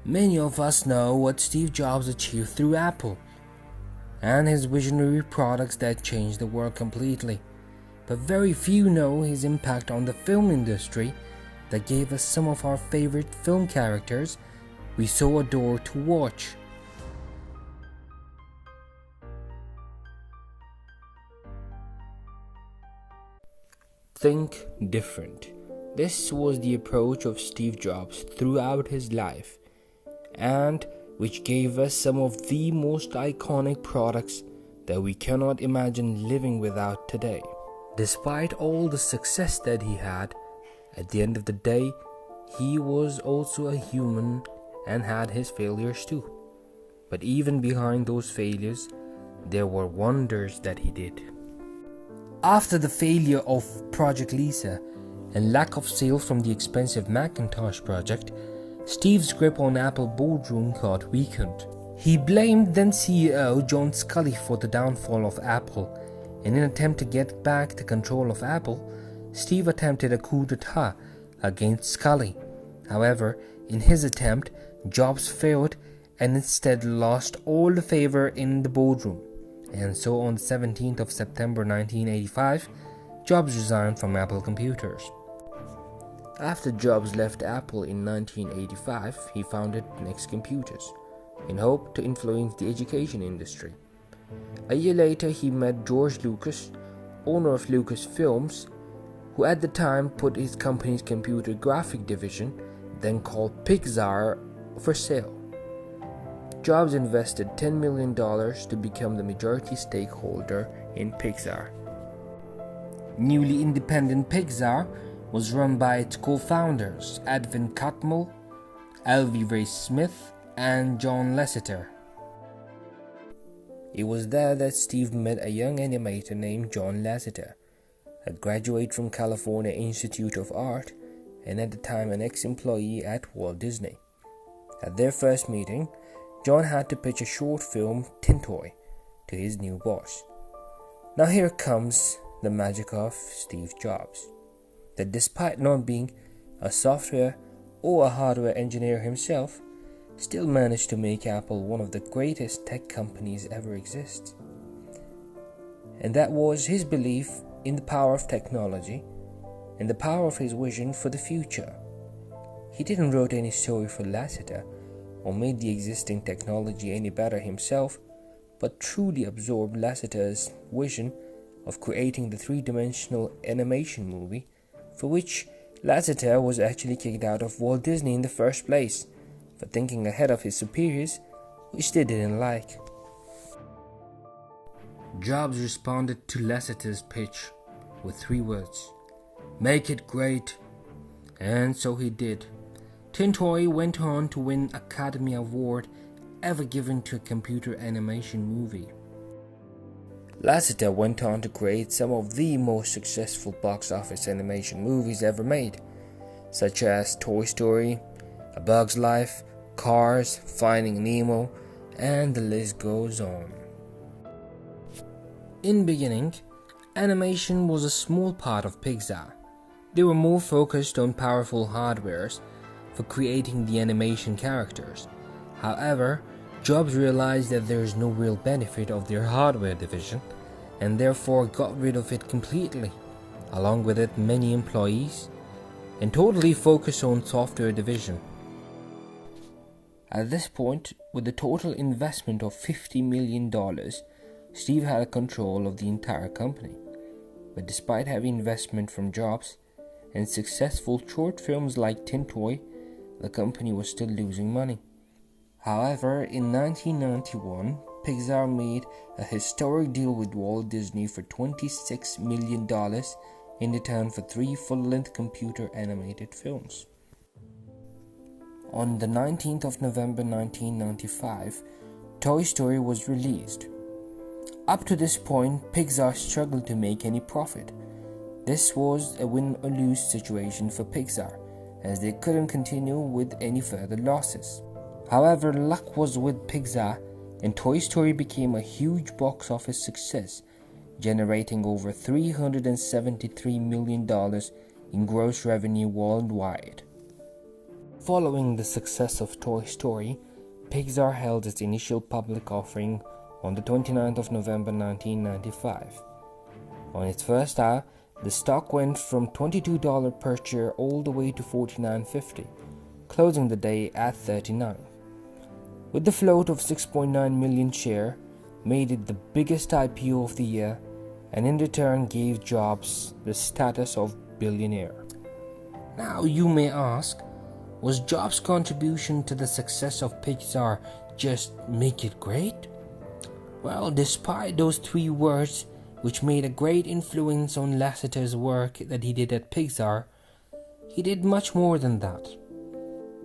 Many of us know what Steve Jobs achieved through Apple and his visionary products that changed the world completely. But very few know his impact on the film industry that gave us some of our favorite film characters we so adore to watch. Think different. This was the approach of Steve Jobs throughout his life, and which gave us some of the most iconic products that we cannot imagine living without today. Despite all the success that he had, at the end of the day, he was also a human and had his failures too. But even behind those failures, there were wonders that he did. After the failure of Project Lisa and lack of sales from the expensive Macintosh project, Steve's grip on Apple boardroom got weakened. He blamed then CEO John Sculley for the downfall of Apple, and in an attempt to get back the control of Apple, Steve attempted a coup d'etat against Sculley. However, in his attempt, Jobs failed and instead lost all the favor in the boardroom. And so on the 17th of September 1985, Jobs resigned from Apple Computers. After Jobs left Apple in 1985, he founded Next Computers, in hope to influence the education industry. A year later, he met George Lucas, owner of Lucasfilms, who at the time put his company's computer graphic division, then called Pixar, for sale. Jobs invested $10 million to become the majority stakeholder in Pixar. Newly independent Pixar was run by its co-founders Edwin Catmull, L.V. Ray Smith, and John Lasseter. It was there that Steve met a young animator named John Lasseter, a graduate from California Institute of Art and at the time an ex-employee at Walt Disney. At their first meeting, John had to pitch a short film, Tin Toy, to his new boss. Now here comes the magic of Steve Jobs, that despite not being a software or a hardware engineer himself, still managed to make Apple one of the greatest tech companies ever exist. And that was his belief in the power of technology and the power of his vision for the future. He didn't write any story for Lasseter or made the existing technology any better himself, but truly absorbed Lasseter's vision of creating the three-dimensional animation movie, for which Lasseter was actually kicked out of Walt Disney in the first place for thinking ahead of his superiors, which they didn't like. Jobs responded to Lasseter's pitch with 3 words: "Make it great." And so he did. Tin Toy went on to win Academy Award ever given to a computer animation movie. Lasseter went on to create some of the most successful box office animation movies ever made, such as Toy Story, A Bug's Life, Cars, Finding Nemo, and the list goes on. In beginning, animation was a small part of Pixar. They were more focused on powerful hardwares for creating the animation characters. However, Jobs realized that there is no real benefit of their hardware division and therefore got rid of it completely, along with it many employees, and totally focused on software division. At this point, with a total investment of $50 million, Steve had control of the entire company. But despite heavy investment from Jobs and successful short films like Tin Toy, the company was still losing money. However, in 1991, Pixar made a historic deal with Walt Disney for $26 million in return for 3 full-length computer animated films. On the 19th of November 1995, Toy Story was released. Up to this point, Pixar struggled to make any profit. This was a win-or-lose situation for Pixar, as they couldn't continue with any further losses. However, luck was with Pixar, and Toy Story became a huge box office success, generating over $373 million in gross revenue worldwide. Following the success of Toy Story, Pixar held its initial public offering on the 29th of November 1995. On its first hour, the stock went from $22 per share all the way to $49.50, closing the day at $39. With the float of 6.9 million shares, made it the biggest IPO of the year, and in return gave Jobs the status of billionaire. Now you may ask, was Jobs' contribution to the success of Pixar just make it great? Well, despite those three words which made a great influence on Lasseter's work that he did at Pixar, he did much more than that.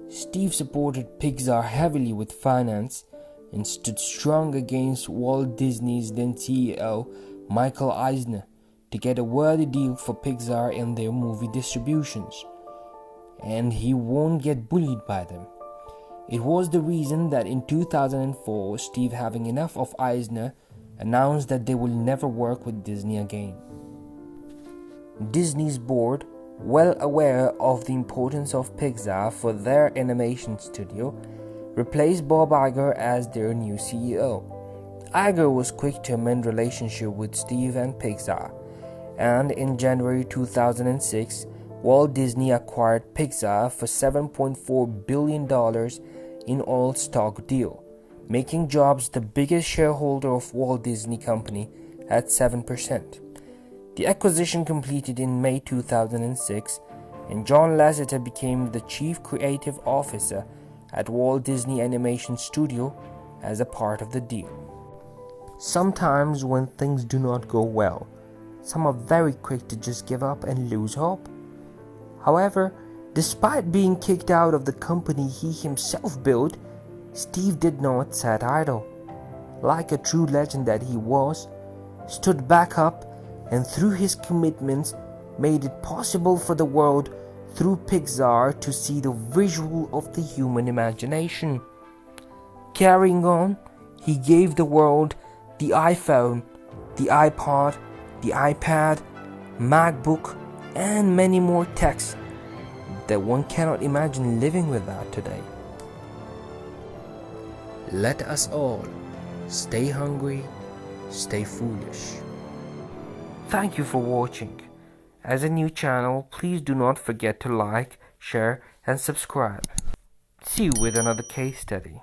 Steve supported Pixar heavily with finance and stood strong against Walt Disney's then CEO Michael Eisner to get a worthy deal for Pixar in their movie distributions, and he won't get bullied by them. It was the reason that in 2004, Steve, having enough of Eisner, announced that they will never work with Disney again. Disney's board, well aware of the importance of Pixar for their animation studio, replaced Bob Iger as their new CEO. Iger was quick to amend relationship with Steve and Pixar, and in January 2006, Walt Disney acquired Pixar for $7.4 billion in all-stock deal, making Jobs the biggest shareholder of Walt Disney Company at 7%. The acquisition completed in May 2006, and John Lasseter became the Chief Creative Officer at Walt Disney Animation Studio as a part of the deal. Sometimes when things do not go well, some are very quick to just give up and lose hope. However, despite being kicked out of the company he himself built, Steve did not sit idle. Like a true legend that he was, stood back up and through his commitments made it possible for the world through Pixar to see the visual of the human imagination. Carrying on, he gave the world the iPhone, the iPod, the iPad, MacBook, and many more techs that one cannot imagine living without today. Let us all stay hungry, stay foolish. Thank you for watching. As a new channel, please do not forget to like, share, and subscribe. See you with another case study.